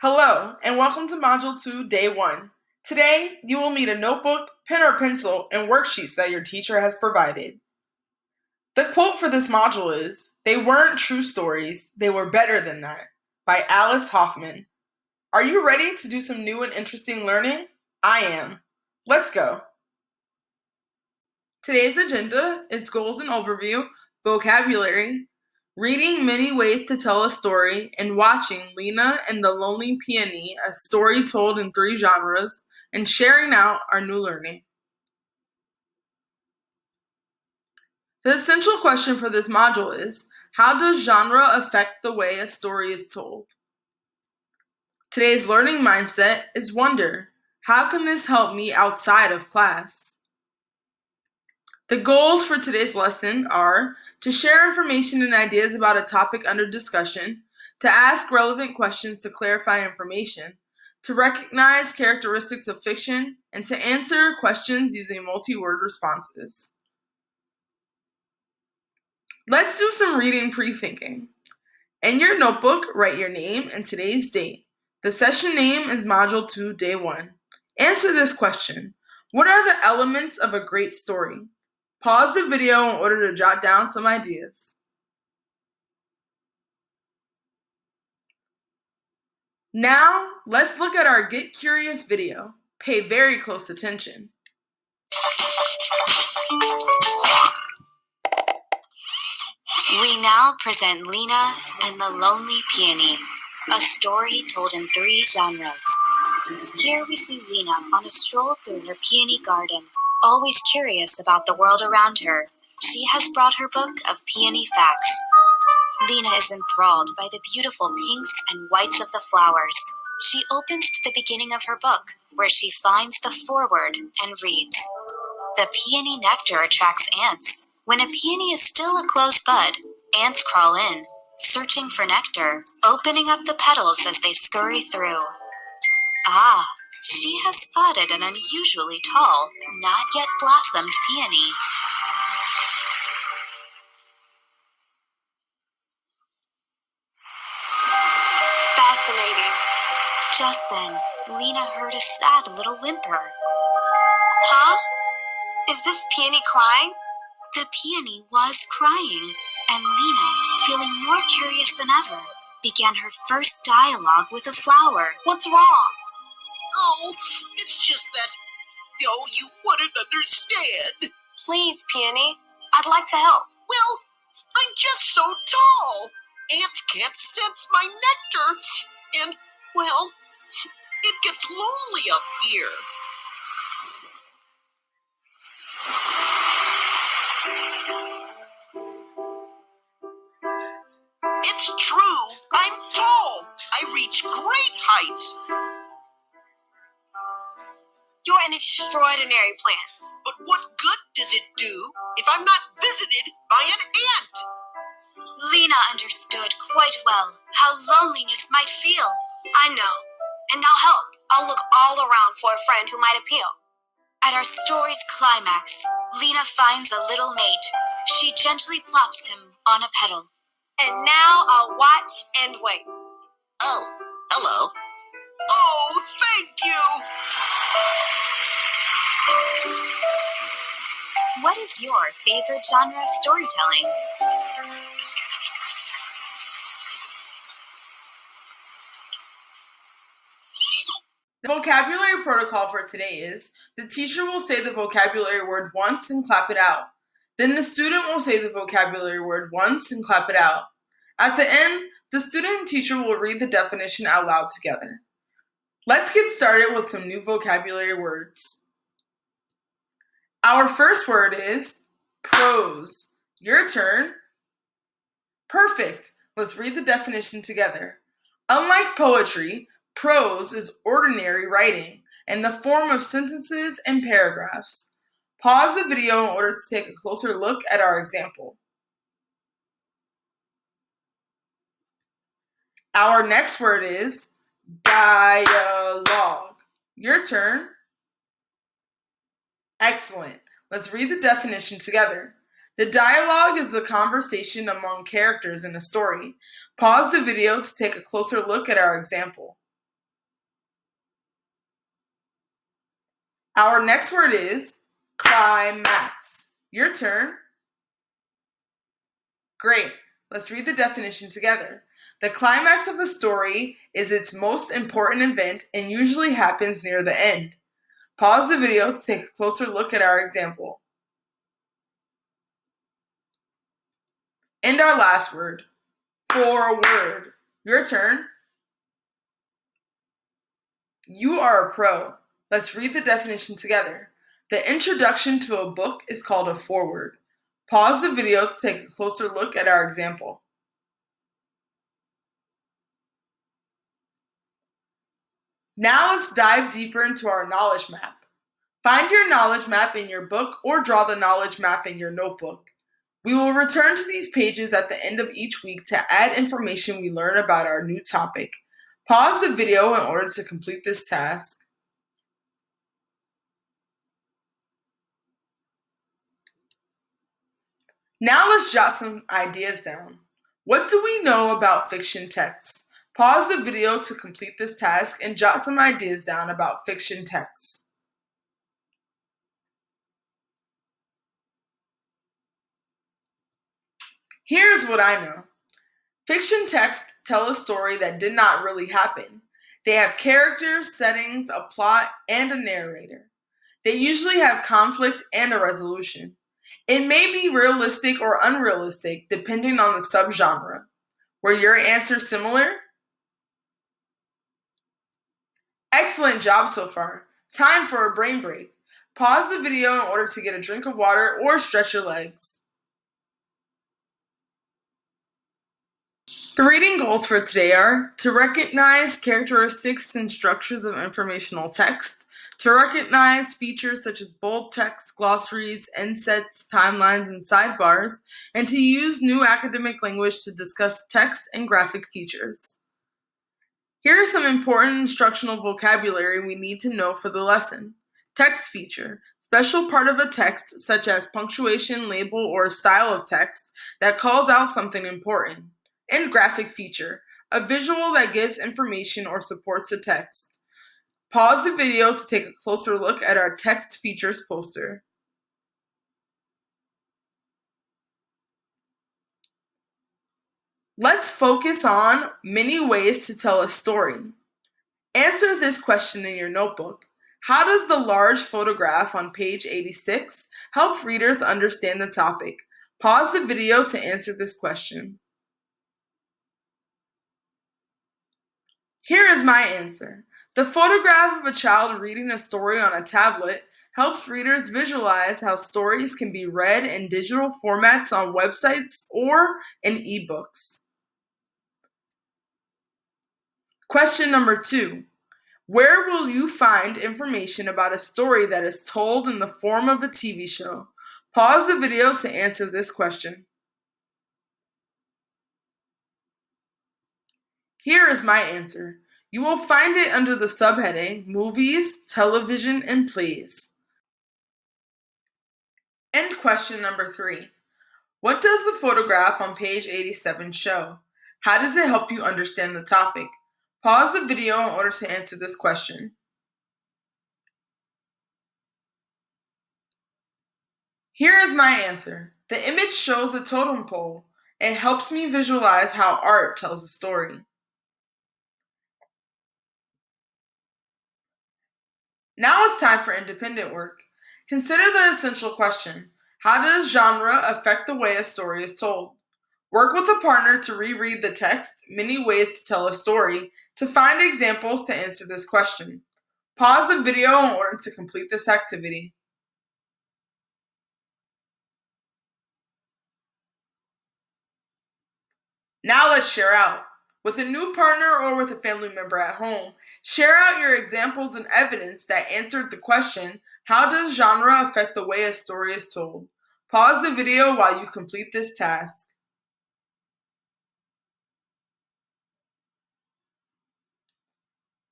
Hello, and welcome to Module 2, Day 1. Today, you will need a notebook, pen or pencil, and worksheets that your teacher has provided. The quote for this module is, "They weren't true stories, they were better than that," by Alice Hoffman. Are you ready to do some new and interesting learning? I am. Let's go. Today's agenda is goals and overview, vocabulary, reading Many Ways to Tell a Story, and watching Lena and the Lonely Peony, a story told in 3 genres, and sharing out our new learning. The essential question for this module is, how does genre affect the way a story is told? Today's learning mindset is wonder. How can this help me outside of class? The goals for today's lesson are to share information and ideas about a topic under discussion, to ask relevant questions to clarify information, to recognize characteristics of fiction, and to answer questions using multi-word responses. Let's do some reading pre-thinking. In your notebook, write your name and today's date. The session name is Module 2, Day 1. Answer this question. What are the elements of a great story? Pause the video in order to jot down some ideas. Now, let's look at our Get Curious video. Pay very close attention. We now present Lena and the Lonely Peony, a story told in 3 genres. Here we see Lena on a stroll through her peony garden, always curious about the world around her. She has brought her book of peony facts. Lena is enthralled by the beautiful pinks and whites of the flowers. She opens to the beginning of her book, where she finds the foreword and reads, "The peony nectar attracts ants. When a peony is still a closed bud, ants crawl in, searching for nectar, opening up the petals as they scurry through. Ah, she has spotted an unusually tall, not yet blossomed peony." Fascinating. Just then, Lena heard a sad little whimper. Huh? Is this peony crying? The peony was crying, and Lena, feeling more curious than ever, began her first dialogue with a flower. What's wrong? Oh, it's just that, you wouldn't understand. Please, peony. I'd like to help. Well, I'm just so tall. Ants can't sense my nectar, and, well, it gets lonely up here. It's true, I'm tall. I reach great heights. You're an extraordinary plant. But what good does it do if I'm not visited by an ant? Lena understood quite well how loneliness might feel. I know. And I'll help. I'll look all around for a friend who might appeal. At our story's climax, Lena finds a little mate. She gently plops him on a petal. And now I'll watch and wait. Oh, hello. Oh, thank you. What is your favorite genre of storytelling? The vocabulary protocol for today is, the teacher will say the vocabulary word once and clap it out. Then the student will say the vocabulary word once and clap it out. At the end, the student and teacher will read the definition out loud together. Let's get started with some new vocabulary words. Our first word is prose. Your turn. Perfect. Let's read the definition together. Unlike poetry, prose is ordinary writing in the form of sentences and paragraphs. Pause the video in order to take a closer look at our example. Our next word is dialogue. Your turn. Excellent. Let's read the definition together. The dialogue is the conversation among characters in a story. Pause the video to take a closer look at our example. Our next word is climax. Your turn. Great. Let's read the definition together. The climax of a story is its most important event and usually happens near the end. Pause the video to take a closer look at our example. And our last word, forward. Your turn. You are a pro. Let's read the definition together. The introduction to a book is called a foreword. Pause the video to take a closer look at our example. Now let's dive deeper into our knowledge map. Find your knowledge map in your book or draw the knowledge map in your notebook. We will return to these pages at the end of each week to add information we learn about our new topic. Pause the video in order to complete this task. Now let's jot some ideas down. What do we know about fiction texts? Pause the video to complete this task and jot some ideas down about fiction texts. Here's what I know. Fiction texts tell a story that did not really happen. They have characters, settings, a plot, and a narrator. They usually have conflict and a resolution. It may be realistic or unrealistic depending on the subgenre. Were your answers similar? Excellent job so far. Time for a brain break. Pause the video in order to get a drink of water or stretch your legs. The reading goals for today are to recognize characteristics and structures of informational text, to recognize features such as bold text, glossaries, indsets, timelines, and sidebars, and to use new academic language to discuss text and graphic features. Here are some important instructional vocabulary we need to know for the lesson. Text feature, special part of a text such as punctuation, label, or a style of text that calls out something important. And graphic feature, a visual that gives information or supports a text. Pause the video to take a closer look at our text features poster. Let's focus on many ways to tell a story. Answer this question in your notebook. How does the large photograph on page 86 help readers understand the topic? Pause the video to answer this question. Here is my answer. The photograph of a child reading a story on a tablet helps readers visualize how stories can be read in digital formats on websites or in ebooks. Question number 2. Where will you find information about a story that is told in the form of a TV show? Pause the video to answer this question. Here is my answer. You will find it under the subheading Movies, Television, and Plays. And question number 3. What does the photograph on page 87 show? How does it help you understand the topic? Pause the video in order to answer this question. Here is my answer. The image shows a totem pole. It helps me visualize how art tells a story. Now it's time for independent work. Consider the essential question. How does genre affect the way a story is told? Work with a partner to reread the text, Many Ways to Tell a Story, to find examples to answer this question. Pause the video in order to complete this activity. Now let's share out. With a new partner or with a family member at home, share out your examples and evidence that answered the question, how does genre affect the way a story is told? Pause the video while you complete this task.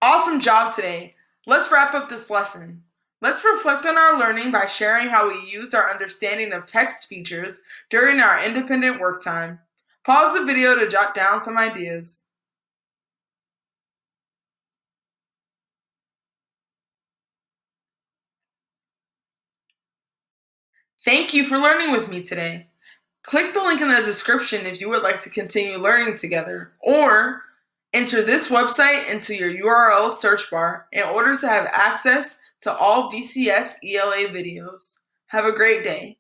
Awesome job today. Let's wrap up this lesson. Let's reflect on our learning by sharing how we used our understanding of text features during our independent work time. Pause the video to jot down some ideas. Thank you for learning with me today. Click the link in the description if you would like to continue learning together, or enter this website into your URL search bar in order to have access to all VCS ELA videos. Have a great day.